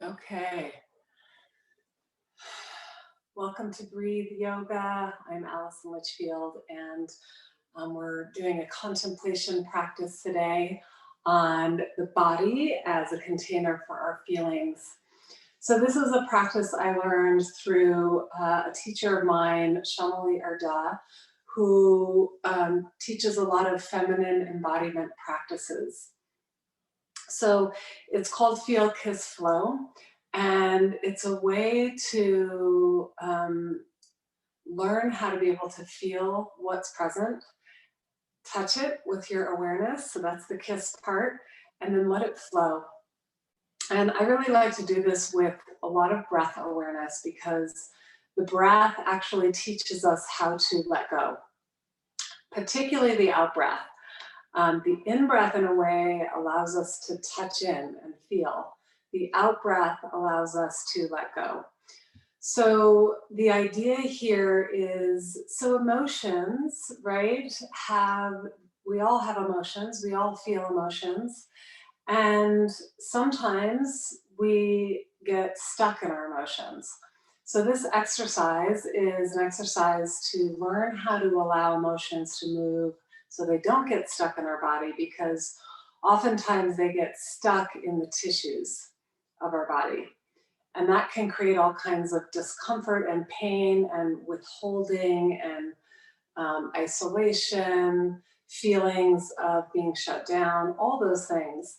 Okay. Welcome to Breathe Yoga. I'm Allison Litchfield, and we're doing a contemplation practice today on the body as a container for our feelings. So, this is a practice I learned through a teacher of mine, Shamali Arda, who teaches a lot of feminine embodiment practices. So it's called Feel, Kiss, Flow, and it's a way to learn how to be able to feel what's present, touch it with your awareness. So that's the kiss part, and then let it flow. And I really like to do this with a lot of breath awareness because the breath actually teaches us how to let go, particularly the out breath. The in breath, in a way, allows us to touch in and feel. The out breath allows us to let go. So the idea here is, so emotions, right, we all have emotions, we all feel emotions, and sometimes we get stuck in our emotions. So this exercise is an exercise to learn how to allow emotions to move so they don't get stuck in our body, because oftentimes they get stuck in the tissues of our body. And that can create all kinds of discomfort and pain and withholding and isolation, feelings of being shut down, all those things.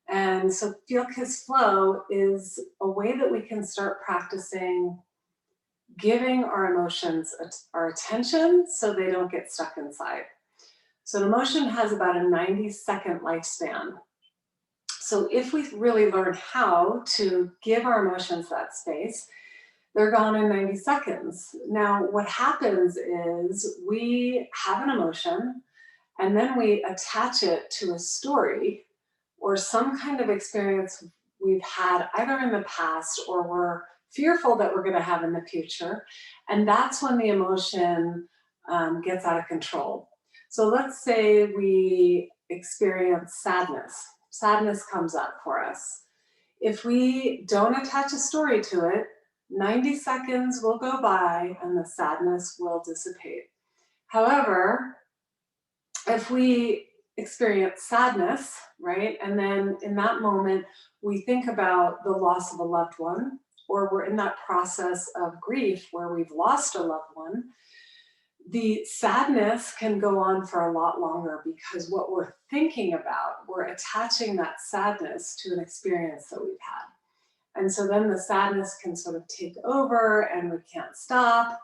And so Feel, Kiss, Flow is a way that we can start practicing giving our emotions our attention so they don't get stuck inside. So an emotion has about a 90-second lifespan. So if we really learn how to give our emotions that space, they're gone in 90 seconds. Now, what happens is we have an emotion and then we attach it to a story or some kind of experience we've had either in the past or we're fearful that we're going to have in the future. And that's when the emotion gets out of control. So let's say we experience sadness. Sadness comes up for us. If we don't attach a story to it, 90 seconds will go by and the sadness will dissipate. However, if we experience sadness, right, and then in that moment we think about the loss of a loved one, or we're in that process of grief where we've lost a loved one, the sadness can go on for a lot longer because what we're thinking about, we're attaching that sadness to an experience that we've had. And so then the sadness can sort of take over and we can't stop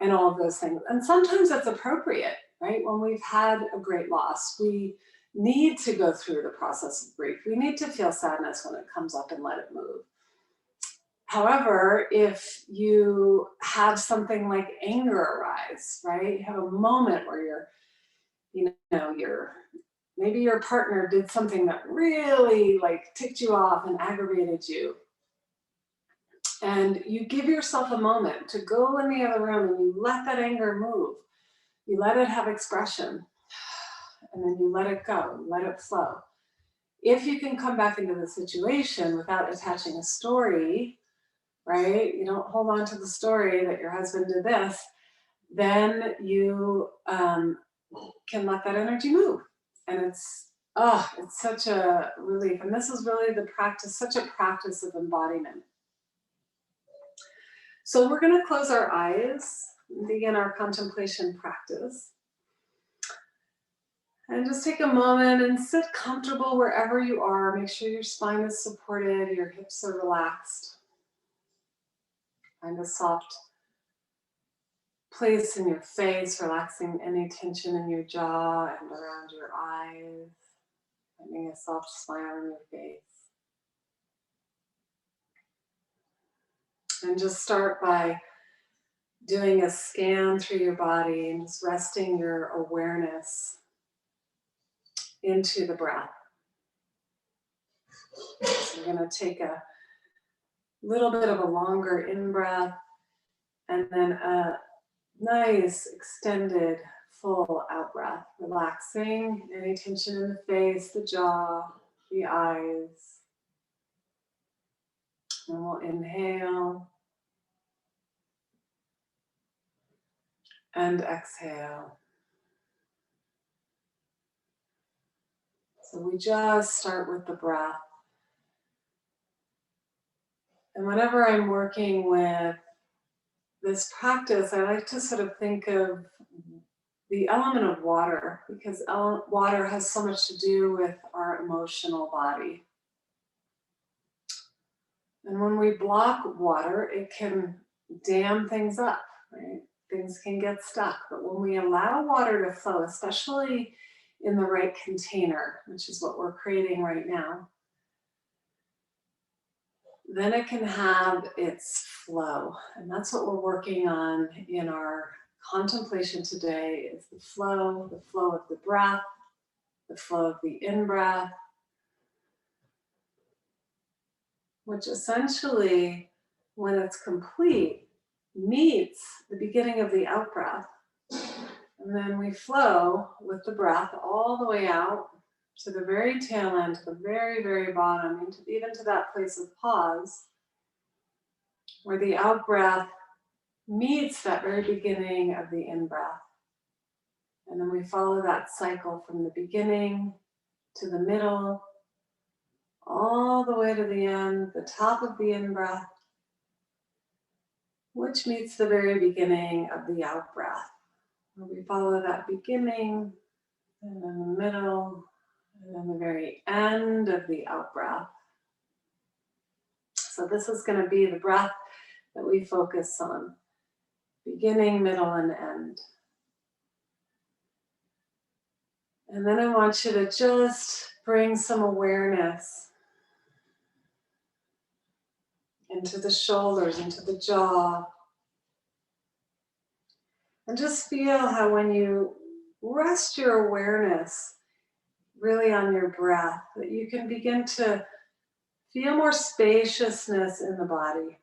and all of those things. And sometimes that's appropriate, right? When we've had a great loss, we need to go through the process of grief. We need to feel sadness when it comes up and let it move. However, if you have something like anger arise, right? You have a moment where maybe your partner did something that really like ticked you off and aggravated you. And you give yourself a moment to go in the other room and you let that anger move. You let it have expression. And then you let it go, let it flow. If you can come back into the situation without attaching a story, right? You don't hold on to the story that your husband did this, then you can let that energy move. And it's such a relief. And this is really the practice, such a practice of embodiment. So we're going to close our eyes and begin our contemplation practice. And just take a moment and sit comfortable wherever you are. Make sure your spine is supported, your hips are relaxed. Find a soft place in your face, relaxing any tension in your jaw and around your eyes. Finding a soft smile on your face. And just start by doing a scan through your body and just resting your awareness into the breath. So we're going to take a little bit of a longer in-breath and then a nice extended full out-breath, relaxing any tension in the face, the jaw, the eyes. And we'll inhale and exhale. So we just start with the breath. And whenever I'm working with this practice, I like to sort of think of the element of water, because water has so much to do with our emotional body. And when we block water, it can dam things up, right? Things can get stuck. But when we allow water to flow, especially in the right container, which is what we're creating right now, then it can have its flow. And that's what we're working on in our contemplation today, is the flow of the breath, the flow of the in-breath, which essentially, when it's complete, meets the beginning of the out-breath. And then we flow with the breath all the way out to the very tail end, to the very, very bottom, even to that place of pause, where the out-breath meets that very beginning of the in-breath. And then we follow that cycle from the beginning to the middle, all the way to the end, the top of the in-breath, which meets the very beginning of the out-breath. We follow that beginning, and then the middle, and then the very end of the out-breath. So this is going to be the breath that we focus on, beginning, middle, and end. And then I want you to just bring some awareness into the shoulders, into the jaw. And just feel how when you rest your awareness really on your breath, that you can begin to feel more spaciousness in the body.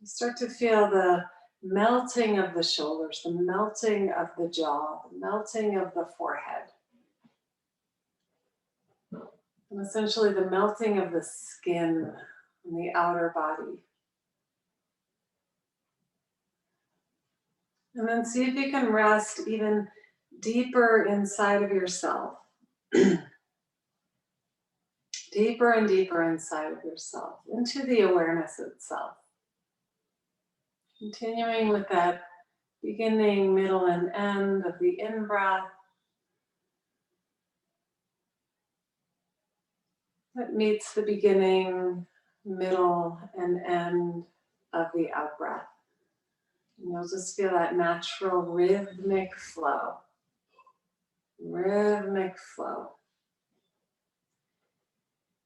You start to feel the melting of the shoulders, the melting of the jaw, the melting of the forehead. And essentially the melting of the skin on the outer body. And then see if you can rest even deeper inside of yourself. Deeper and deeper inside of yourself, into the awareness itself. Continuing with that beginning, middle, and end of the in-breath. That meets the beginning, middle, and end of the out-breath. And you'll just feel that natural rhythmic flow. Rhythmic flow.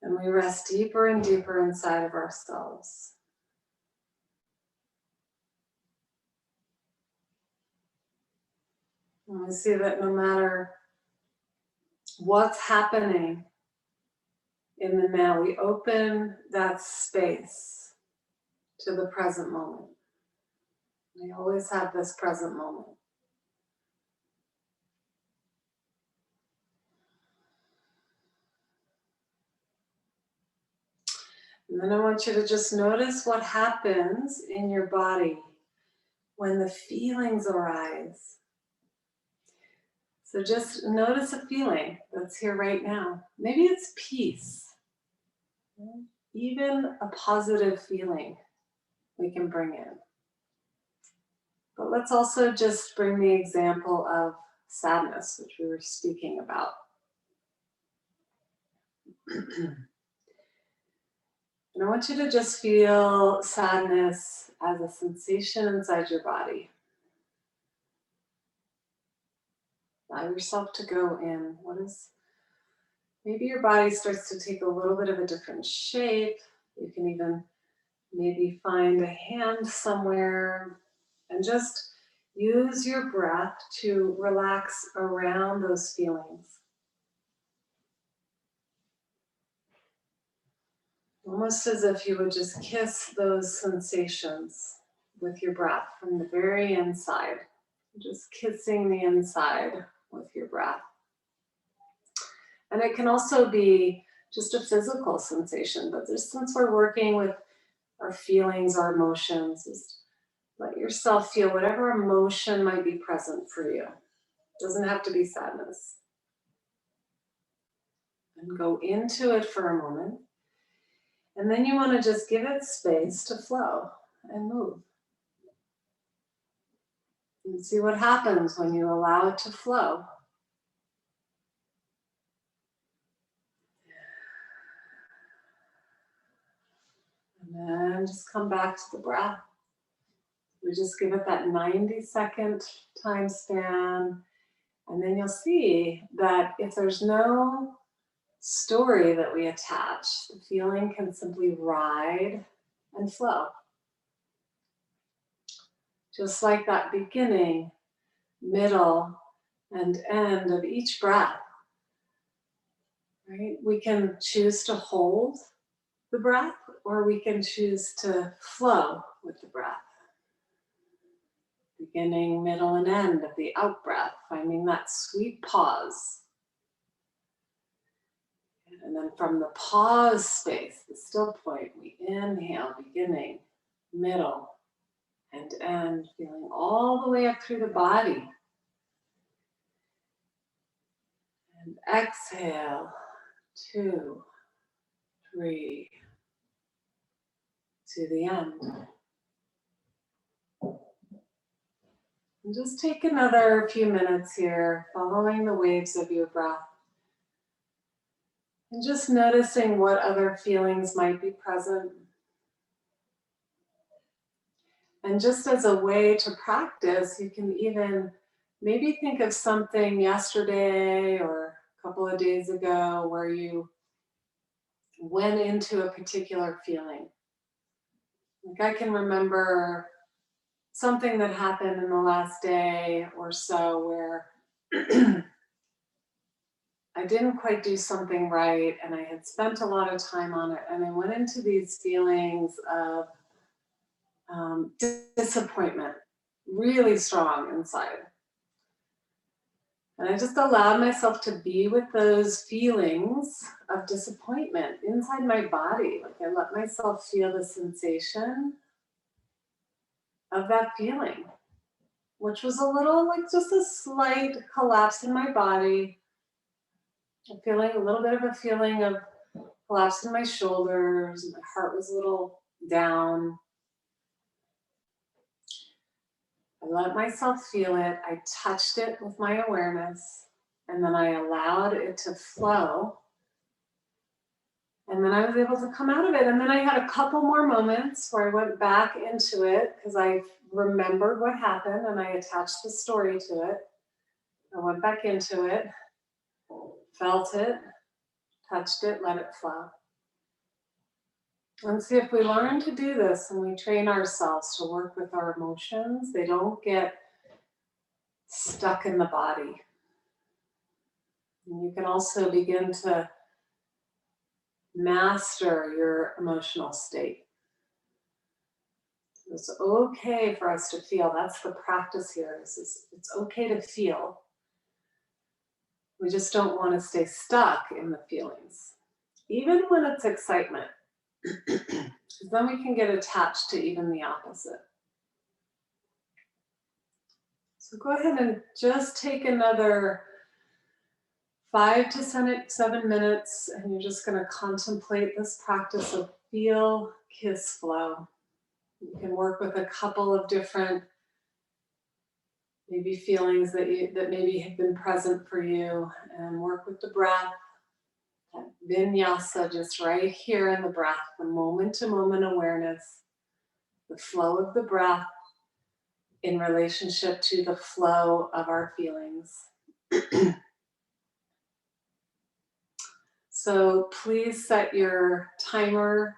And we rest deeper and deeper inside of ourselves. And we see that no matter what's happening in the now, we open that space to the present moment. We always have this present moment. And then I want you to just notice what happens in your body when the feelings arise. So just notice a feeling that's here right now. Maybe it's peace. Even a positive feeling we can bring in. But let's also just bring the example of sadness, which we were speaking about. And I want you to just feel sadness as a sensation inside your body. Allow yourself to go in. Maybe your body starts to take a little bit of a different shape. You can even maybe find a hand somewhere and just use your breath to relax around those feelings. Almost as if you would just kiss those sensations with your breath from the very inside. Just kissing the inside with your breath. And it can also be just a physical sensation, but since we're working with our feelings, our emotions. Just let yourself feel whatever emotion might be present for you. Doesn't have to be sadness. And go into it for a moment. And then you want to just give it space to flow and move. And see what happens when you allow it to flow. And then just come back to the breath. We just give it that 90-second time span. And then you'll see that if there's no story that we attach, the feeling can simply ride and flow. Just like that beginning, middle, and end of each breath, right? We can choose to hold the breath, or we can choose to flow with the breath. Beginning, middle, and end of the out breath, finding that sweet pause. And then from the pause space, the still point, we inhale, beginning, middle, and end, feeling all the way up through the body. And exhale, 2, 3, to the end. And just take another few minutes here, following the waves of your breath. And just noticing what other feelings might be present. And just as a way to practice, you can even maybe think of something yesterday or a couple of days ago where you went into a particular feeling. Like I can remember something that happened in the last day or so where I didn't quite do something right and I had spent a lot of time on it, and I went into these feelings of disappointment, really strong inside. And I just allowed myself to be with those feelings of disappointment inside my body. Like I let myself feel the sensation of that feeling, which was a little like just a slight collapse in my body. A little bit of a feeling of collapse in my shoulders. My heart was a little down. I let myself feel it. I touched it with my awareness, and then I allowed it to flow. And then I was able to come out of it. And then I had a couple more moments where I went back into it because I remembered what happened and I attached the story to it. I went back into it, felt it, touched it, let it flow. And see, if we learn to do this and we train ourselves to work with our emotions, they don't get stuck in the body. And you can also begin to master your emotional state. It's okay for us to feel. That's the practice here. It's okay to feel. We just don't want to stay stuck in the feelings, even when it's excitement. Because then we can get attached to even the opposite. So go ahead and just take another 5 to 7 minutes, and you're just going to contemplate this practice of feel, kiss, flow. You can work with a couple of different maybe feelings that maybe have been present for you, and work with the breath. That vinyasa, just right here in the breath, the moment to moment awareness, the flow of the breath in relationship to the flow of our feelings. So please set your timer,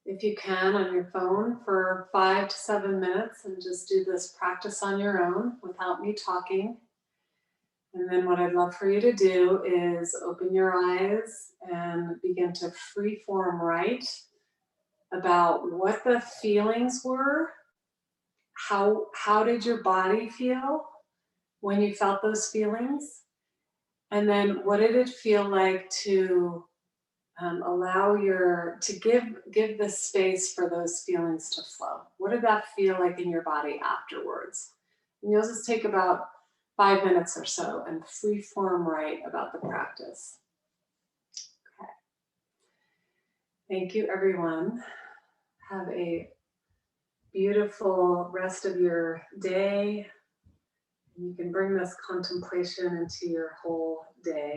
if you can, on your phone for 5 to 7 minutes, and just do this practice on your own without me talking. And then what I'd love for you to do is open your eyes and begin to freeform write about what the feelings were. How did your body feel when you felt those feelings? And then what did it feel like to Allow to give the space for those feelings to flow. What did that feel like in your body afterwards? And you'll just take about 5 minutes or so and free form write about the practice. Okay. Thank you, everyone. Have a beautiful rest of your day. You can bring this contemplation into your whole day.